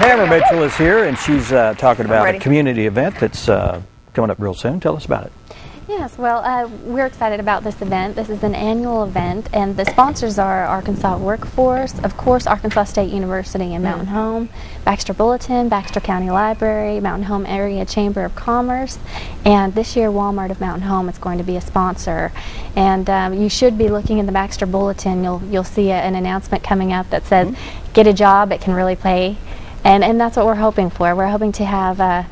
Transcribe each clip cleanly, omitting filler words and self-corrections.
Tamara Mitchell is here, and she's talking about a community event that's coming up real soon. Tell us about it. Yes, well, we're excited about this event. This is an annual event, and the sponsors are Arkansas Workforce, of course, Arkansas State University and Mountain Home, Baxter Bulletin, Baxter County Library, Mountain Home Area Chamber of Commerce, and this year Walmart of Mountain Home is going to be a sponsor. And you should be looking in the Baxter Bulletin. You'll see an announcement coming up that says, "Get a job, it can really pay," and that's what we're hoping for. We're hoping to have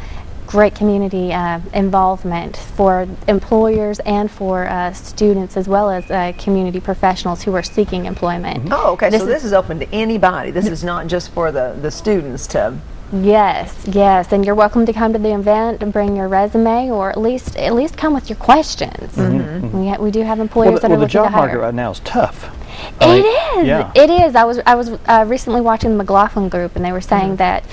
great community involvement for employers and for students, as well as community professionals who are seeking employment. Oh, okay. So this is open to anybody. This is not just for the students to... Yes, yes, and you're welcome to come to the event and bring your resume, or at least come with your questions. We do have employers that are looking to hire. The job market right now is tough. It is. Yeah. It is. I was recently watching the McLaughlin Group, and they were saying that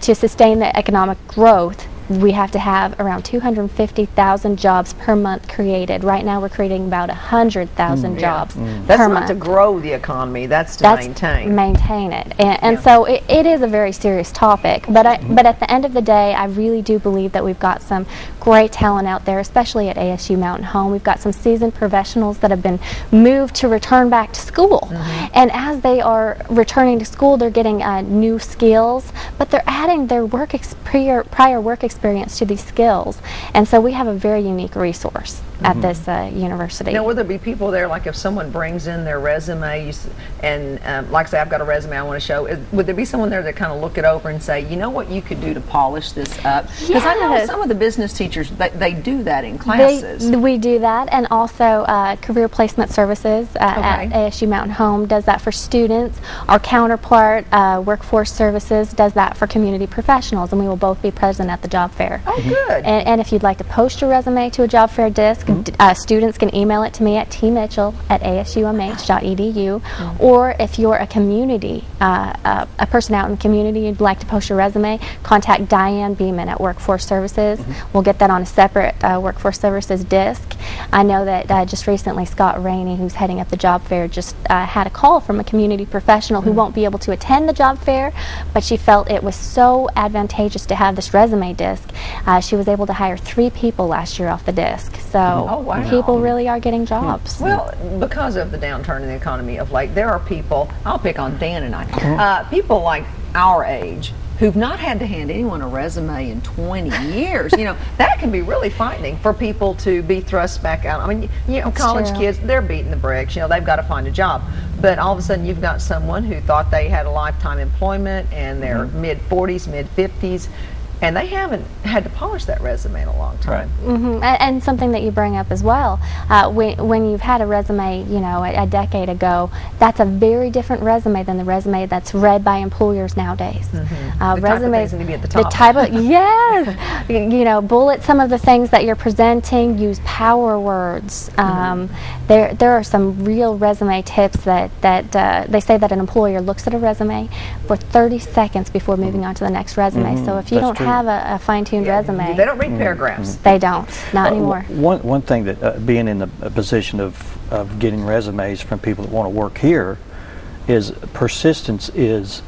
to sustain the economic growth, we have to have around 250,000 jobs per month created. Right now we're creating about 100,000 jobs per month. That's not to grow the economy, that's to maintain. Maintain it. And so it is a very serious topic. But at the end of the day, I really do believe that we've got some great talent out there, especially at ASU Mountain Home. We've got some seasoned professionals that have been moved to return back to school. And as they are returning to school, they're getting new skills, but they're adding their prior work experience to these skills, and so we have a very unique resource at this university. Now, will there be people there, like if someone brings in their resume, and like say I've got a resume I want to show, would there be someone there that kind of look it over and say, you know what you could do to polish this up? Because I know some of the business teachers, they do that in classes. We do that, and also Career Placement Services at ASU Mountain Home does that for students. Our counterpart, Workforce Services, does that for community professionals, and we will both be present at the job fair. Oh, good. And if you'd like to post your resume to a job fair disc, students can email it to me at tmitchell@asumh.edu. Or if you're a community, a person out in the community, you'd like to post your resume, contact Diane Beeman at Workforce Services. We'll get that on a separate Workforce Services disc. I know that just recently Scott Rainey, who's heading up the job fair, just had a call from a community professional who won't be able to attend the job fair, but she felt it was so advantageous to have this resume disc. She was able to hire 3 people last year off the disc. So people really are getting jobs. Well, because of the downturn in the economy of late, there are people, I'll pick on Dan and I, people like our age who've not had to hand anyone a resume in 20 years. You know, that can be really frightening for people to be thrust back out. I mean, you know, college kids, they're beating the bricks. You know, they've got to find a job. But all of a sudden you've got someone who thought they had a lifetime employment, and they're mid-40s, mid-50s, and they haven't had to polish that resume in a long time. And something that you bring up as well, when you've had a resume, you know, a decade ago, that's a very different resume than the resume that's read by employers nowadays. Resumes need to be at the top. The type of, yes, you know, bullet some of the things that you're presenting, use power words. There are some real resume tips that they say that an employer looks at a resume for 30 seconds before moving on to the next resume. So if you don't have a fine-tuned resume, they don't read paragraphs. They don't, not anymore. One thing that being in the position of getting resumes from people that want to work here is persistence. Is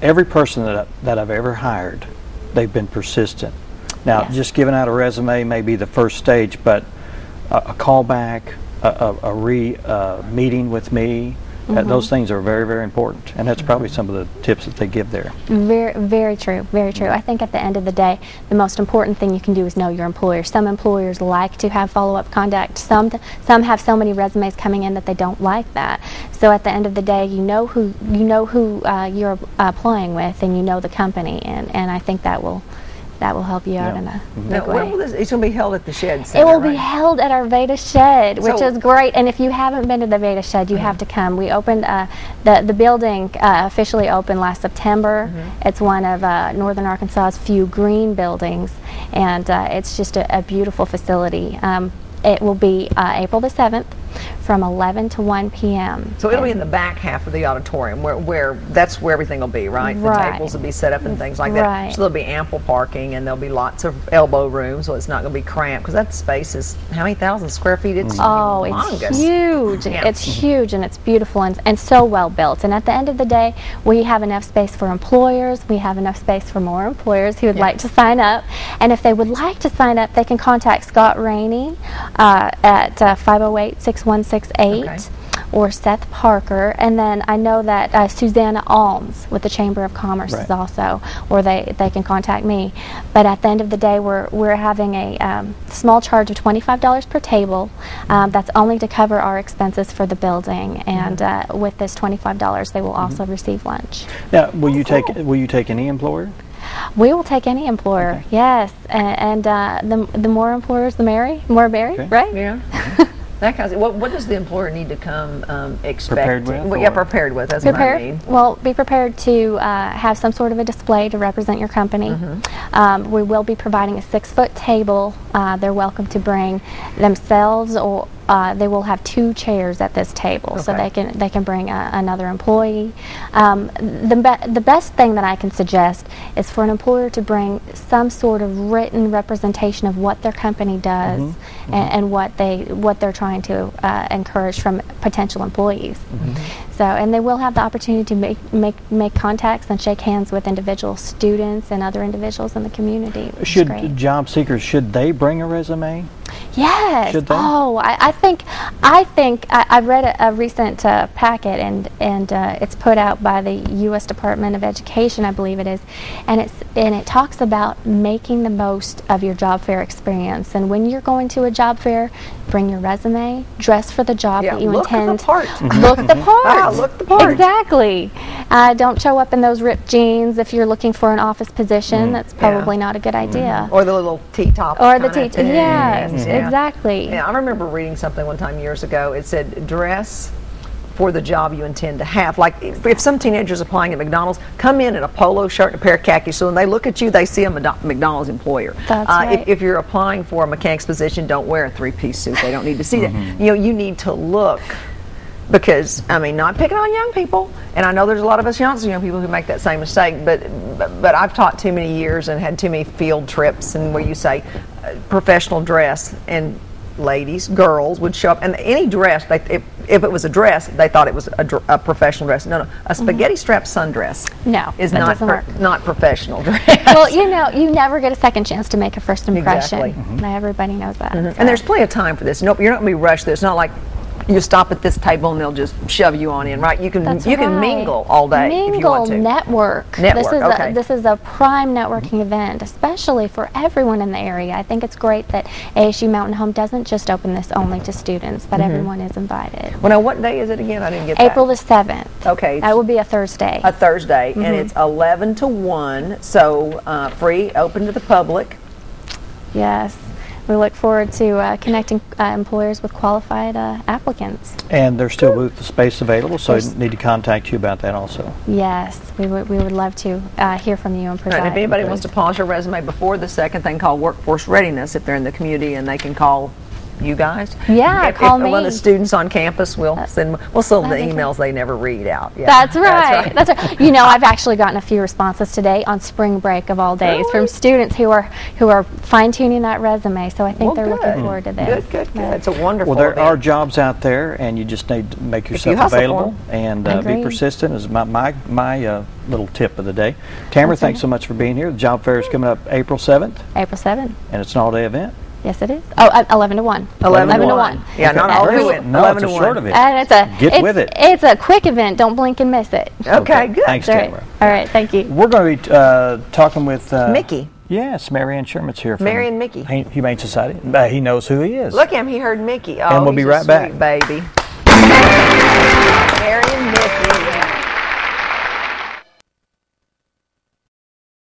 every person that I've ever hired, they've been persistent. Now, just giving out a resume may be the first stage, but a callback, a meeting with me, those things are very, very important, and that's probably some of the tips that they give there. Very, very true, very true. I think at the end of the day, the most important thing you can do is know your employer. Some employers like to have follow-up contact. Some have so many resumes coming in that they don't like that. So at the end of the day, you know who you're applying with, and you know the company, and I think that will help you out in a big way. It's going to be held at the Shed Center, It will be held at our Vada Shed, which is great. And if you haven't been to the Vada Shed, you have to come. We opened, the building officially opened last September. It's one of Northern Arkansas's few green buildings, and it's just a beautiful facility. It will be April the 7th from 11 to 1 p.m. So it'll be in the back half of the auditorium where that's where everything will be, right? The Right. tables will be set up and things like that. Right. So there'll be ample parking and there'll be lots of elbow room, so it's not going to be cramped because that space is how many thousand square feet? It's Oh, humongous. it's huge. Yeah. It's huge and it's beautiful and so well built. And at the end of the day, we have enough space for employers. We have enough space for more employers who would like to sign up. And if they would like to sign up, they can contact Scott Rainey at 508-6168. Okay. Or Seth Parker, and then I know that Susanna Alms with the Chamber of Commerce is also, or they can contact me. But at the end of the day, we're having a small charge of $25 per table. That's only to cover our expenses for the building, and with this $25, they will also receive lunch. Now, will you take any employer? We will take any employer, yes, and the more employers, the more berry, right? Yeah. That kind of, what does the employer need to come expect? Prepared with? Well, yeah, prepared with. That's what I mean. Well, be prepared to have some sort of a display to represent your company. We will be providing a 6-foot table. They're welcome to bring themselves, or they will have 2 chairs at this table, so they can bring another employee. The best thing that I can suggest is for an employer to bring some sort of written representation of what their company does and what they're trying to encourage from potential employees. So, and they will have the opportunity to make contacts and shake hands with individual students and other individuals in the community. Should job seekers, should they bring a resume? Yes. Should they? Oh, I think I've read a recent packet, and it's put out by the U.S. Department of Education, I believe it is, and it talks about making the most of your job fair experience. And when you're going to a job fair, bring your resume, dress for the job that you intend. Look the part. Look the part. Look the part. Exactly. Don't show up in those ripped jeans if you're looking for an office position. That's probably not a good idea. Or the little T-top. Or the T-top. Yes, exactly. Yeah, I remember reading something one time years ago. It said, dress for the job you intend to have. Like if some teenager's applying at McDonald's, come in a polo shirt and a pair of khakis, so when they look at you, they see a McDonald's employer. That's right. If you're applying for a mechanic's position, don't wear a 3-piece suit. They don't need to see that. You know, you need to look. Because, I mean, not picking on young people, and I know there's a lot of us young people who make that same mistake, but I've taught too many years and had too many field trips, and where you say professional dress, and ladies, girls would show up, and any dress, if it was a dress, they thought it was a professional dress. No, a spaghetti strap sundress is not professional dress. Well, you know, you never get a second chance to make a first impression. Exactly. Everybody knows that. So. And there's plenty of time for this. Nope, you're not going to be rushed. It's not like you stop at this table and they'll just shove you on in, right? You can mingle all day if you want to. Network. This is a prime networking event, especially for everyone in the area. I think it's great that ASU Mountain Home doesn't just open this only to students, but everyone is invited. Well, now what day is it again? I didn't get that. April the 7th. Okay. That would be a Thursday. A Thursday, and it's 11 to 1, so free, open to the public. Yes. We look forward to connecting employers with qualified applicants. And there's still booth space available, so I need to contact you about that also. Yes, we would love to hear from you and present. Right, if anybody wants to polish a resume before the 2nd, they can call Workforce Readiness if they're in the community, and they can call you guys. Yeah, call me. One of the students on campus will send the emails they never read out. Yeah, that's right. That's right. You know, I've actually gotten a few responses today on spring break of all days from students who are fine-tuning that resume. So I think they're looking forward to this. Good. It's a wonderful. Well, there event. are jobs out there, and you just need to make yourself available and be persistent. Is my little tip of the day. Tamara, thanks so much for being here. The job fair is coming up April 7th. April 7th. And it's an all-day event. Yes, it is. Oh, 11 to 1. 11 to 1. Yeah, not all the way. No, it's a short event. And Get with it. It's a quick event. Don't blink and miss it. Okay, good. Thanks, Tamara. All right, thank you. We're going to be talking with Mickey. Yes, Marianne Sherman's here from Marion Mickey. Humane Society. He knows who he is. Look at him. He heard Mickey. Oh, and we'll be right back. Baby.